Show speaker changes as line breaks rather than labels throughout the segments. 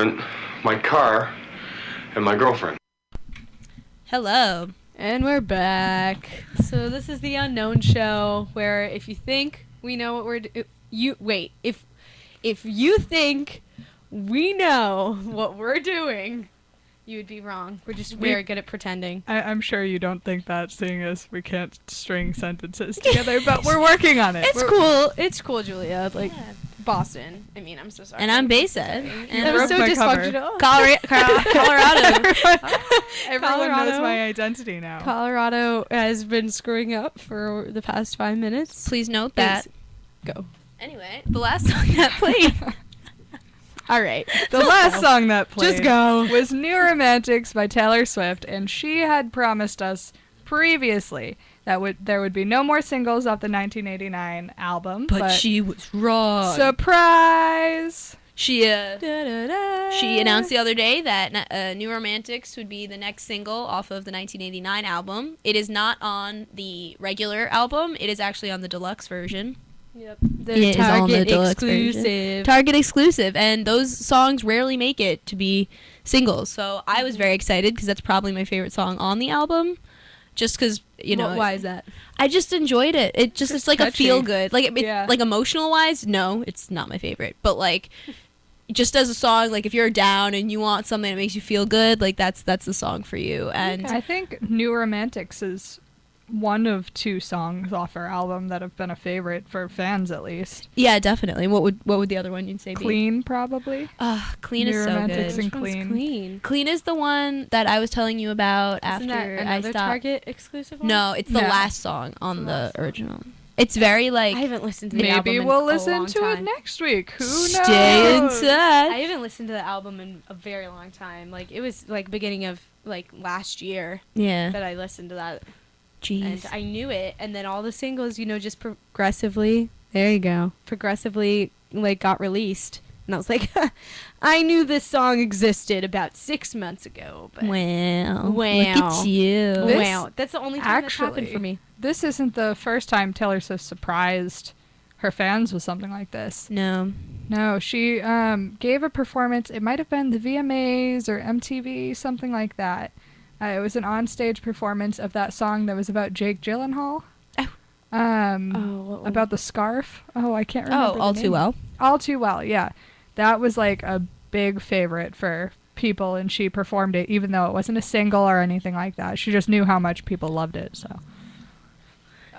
my car, and my girlfriend.
Hello.
And we're back. So this is the Unknown Show, where if you think we know what we're if you think we know what we're doing, you would be wrong. We're just very good at pretending.
I'm sure you don't think that, seeing as we can't string sentences together, but we're working on it.
It's cool, Julia. Like Boston. I mean, I'm so sorry.
And I'm Bayside.
And I'm so dysfunctional.
Colorado.
Everyone knows my identity now.
Colorado has been screwing up for the past 5 minutes.
Please note that.
Go.
Anyway, the last song that played.
All right.
The last song that played
Just go.
was New Romantics by Taylor Swift, and she had promised us previously that there would be no more singles off the 1989 album.
But she was wrong.
Surprise!
She announced the other day that New Romantics would be the next single off of the 1989 album. It is not on the regular album. It is actually on the deluxe version.
Yep.
It is on the
Target
deluxe
exclusive.
version. Target exclusive. And those songs rarely make it to be singles. So I was very excited because that's probably my favorite song on the album. Just because, you know.
Why is that?
I just enjoyed it. It's like
catchy.
a feel good. Like,
Yeah.
like emotional wise, no, it's not my favorite. But like, just as a song, like if you're down and you want something that makes you feel good, like that's the song for you. And
I think New Romantics is one of two songs off her album that have been a favorite for fans, at least.
yeah, definitely. What would the other one you'd say be?
Clean, probably.
Clean
New
is so
Romantics
good.
and Clean.
Clean.
Clean is the one that I was telling you about
Isn't that
after I
another
stopped.
Target exclusive one?
No, it's the
No.
last song on
The
the
last song.
original. It's very like
I haven't listened to the album
Maybe
in
we'll
a
listen
long
to
time.
it next week. Who knows?
stay inside.
I haven't listened to the album in a very long time. Like it was like beginning of like last year
Yeah.
that I listened to that,
Jeez.
and I knew it. And then all the singles, you know, just progressively. There you go. Progressively, like got released, and I was like, I knew this song existed about 6 months ago. But
Wow. Look
Wow.
at you.
This-
wow, that's the only time that's happened
actually-
for me.
This isn't the first time Taylor Swift surprised her fans with something like this.
No.
No, she gave a performance. It might have been the VMAs or MTV, something like that. It was an onstage performance of that song that was about Jake Gyllenhaal.
Oh,
About the scarf. Oh, I can't remember.
Oh,
the
all
name.
too well.
All Too Well, yeah. That was like a big favorite for people, and she performed it even though it wasn't a single or anything like that. She just knew how much people loved it, so.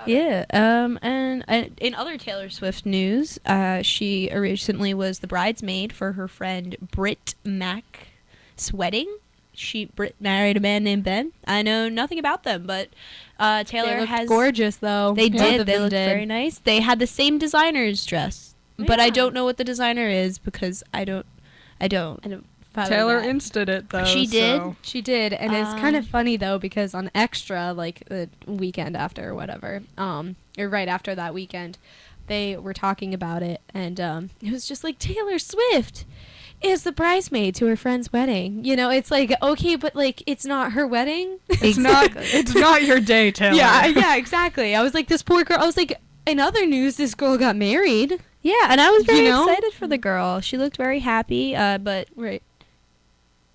Yeah. And in other Taylor Swift news, she recently was the bridesmaid for her friend Britt Mac's wedding. Britt married a man named Ben. I know nothing about them, but Taylor
they
has
gorgeous though.
They
Both
did.
of
They
them
looked
did.
very nice. They had the same designer's dress, but I
Yeah.
don't know what the designer is because I don't.
I don't follow
Taylor
that.
insted it, though.
She did?
so-
She did, and it's kind of
Um,
funny though because on Extra, like the weekend after or whatever, or right after that weekend, they were talking about it, and it was just like Taylor Swift is the bridesmaid to her friend's wedding. You know, it's like okay, but like it's not her wedding.
It's not your day, Taylor.
yeah, exactly. I was like this poor girl. I was like, in other news, this girl got married.
Yeah, and I was very
You know?
excited for the girl. She looked very happy, but
Right.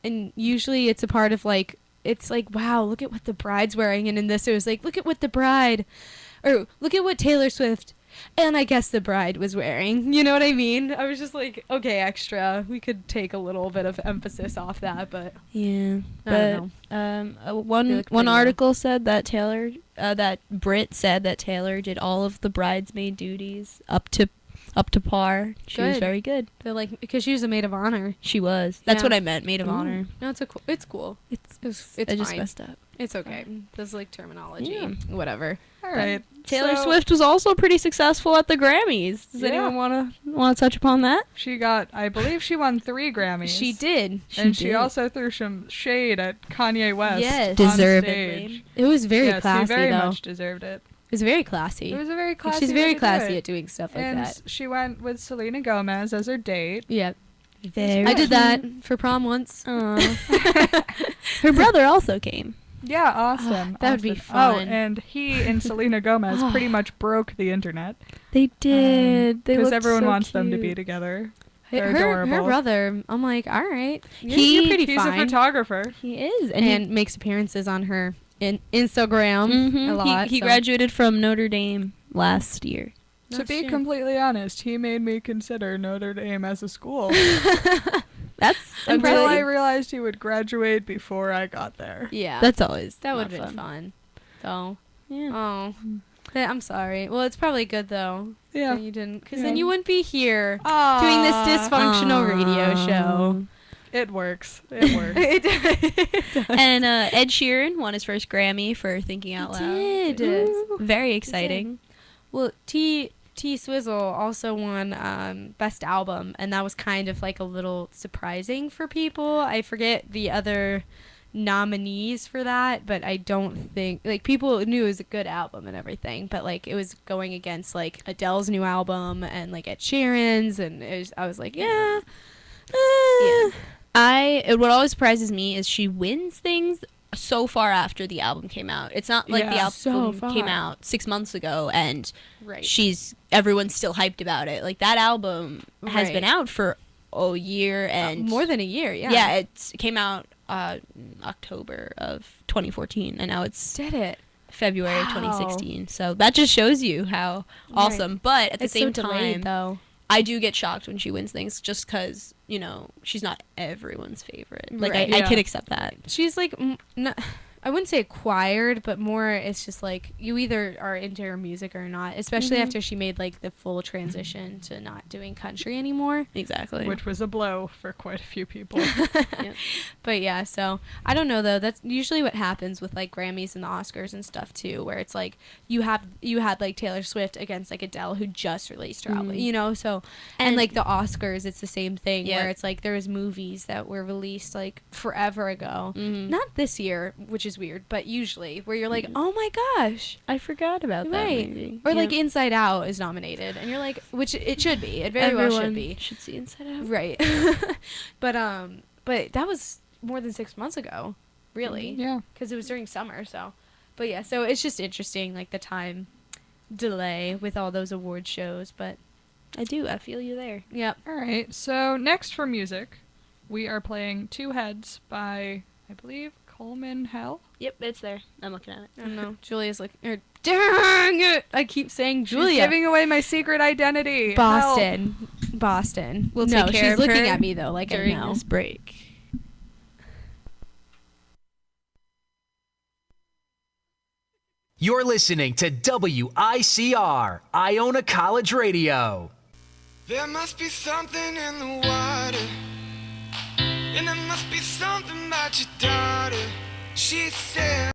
And usually it's a part of like, it's like, wow, look at what the bride's wearing. And in this, it was like, look at what the bride, or look at what Taylor Swift, and I guess the bride was wearing. You know what I mean? I was just like, okay, Extra. We could take a little bit of emphasis off that, but
yeah.
I don't
But
They
one
look pretty
article said that that Britt said that Taylor did all of the bridesmaid duties up to par. She was
Good.
very good.
they're like, because she was a maid of honor.
She was. That's
Yeah.
what I meant. Maid of
Ooh.
honor.
No, it's cool. It's
I just
fine.
messed up.
It's okay. There's like terminology.
Yeah.
Whatever.
All right.
Taylor
so
Swift was also pretty successful at the Grammys. Does
Yeah.
anyone want to touch upon that?
She got, I believe she won 3 Grammys.
She did.
And she
did.
also threw some shade at Kanye West.
Yes.
on
Deservedly.
stage.
It was very
Yes,
classy
he very
though.
much deserved it.
It was very classy.
It was a very classy.
She's very
way to do
classy
it.
at doing stuff like
And
that.
she went with Selena Gomez as her date.
Yeah.
Very
I did
cute.
that for prom once.
Her brother also came.
Yeah, awesome.
that would be
awesome.
fun.
Oh, and he and Selena Gomez pretty much broke the internet
They did. They
because
looked
everyone
so
wants them to be
cute.
together. They're
her
adorable.
brother, I'm like, all right,
He-
you're pretty
He's
fine.
a photographer.
He is,
and makes appearances on her Instagram a lot.
He
so.
graduated from Notre Dame last year.
To be completely honest, he made me consider Notre Dame as a school
That's
until I
really,
realized he would graduate before I got there.
Yeah,
that's always
that would
not
have been fun. So,
Yeah.
oh, I'm sorry. Well, it's probably good though.
Yeah.
That you didn't, because
Yeah.
then you wouldn't be here doing this dysfunctional radio show.
It works. It works.
It does.
And Ed Sheeran won his first Grammy for Thinking Out Loud.
did.
Ooh. Very exciting.
Well, T Swizzle also won Best Album, and that was kind of like a little surprising for people. I forget the other nominees for that, but I don't think, like, people knew it was a good album and everything, but like it was going against like Adele's new album and like Ed Sheeran's, and I was like, yeah.
What always surprises me is she wins things so far after the album came out. It's not like the
Yeah.
album
So
came
far.
out 6 months ago and
Right.
everyone's still hyped about it. Like, that album has
Right.
been out for a year and
more than a year, yeah.
yeah, it came out October of 2014 and now it's
Did it.
February of
Wow.
2016. So that just shows you how awesome. But at the
It's
same
so delayed,
time,
though.
I do get shocked when she wins things just because, she's not everyone's favorite. Like,
Right.
I
Yeah.
can accept that.
She's like, I wouldn't say acquired, but more it's just like you either are into her music or not, especially after she made like the full transition to not doing country anymore.
Exactly.
Which was a blow for quite a few people.
But yeah, so I don't know though. That's usually what happens with like Grammys and the Oscars and stuff too, where it's like you had like Taylor Swift against like Adele who just released her album, so and like the Oscars, it's the same thing
Yeah.
where it's like there was movies that were released like forever ago, not this year, which is weird, but usually where you're like, oh my gosh,
I forgot about that
right,
movie.
or
Yeah.
like Inside Out is nominated, and you're like, which it should be, it very well should be,
should see Inside Out.
right, but that was more than 6 months ago, really,
Yeah.
because it was during summer. So, but yeah, so it's just interesting, like the time delay with all those award shows. But
I feel you there.
yep,
All right. So next for music, we are playing Two Heads by, I believe, Coleman Hell.
Yep, it's there. I'm looking at it.
I don't know. Julia's like, dang it! I keep saying
She's
Julia.
giving away my secret identity.
Boston. We'll
take care
she's
of
looking
her
at me though, like I
during
know.
this break.
You're listening to WICR, Iona College Radio.
There must be something in the water, and there must be something about your daughter. She said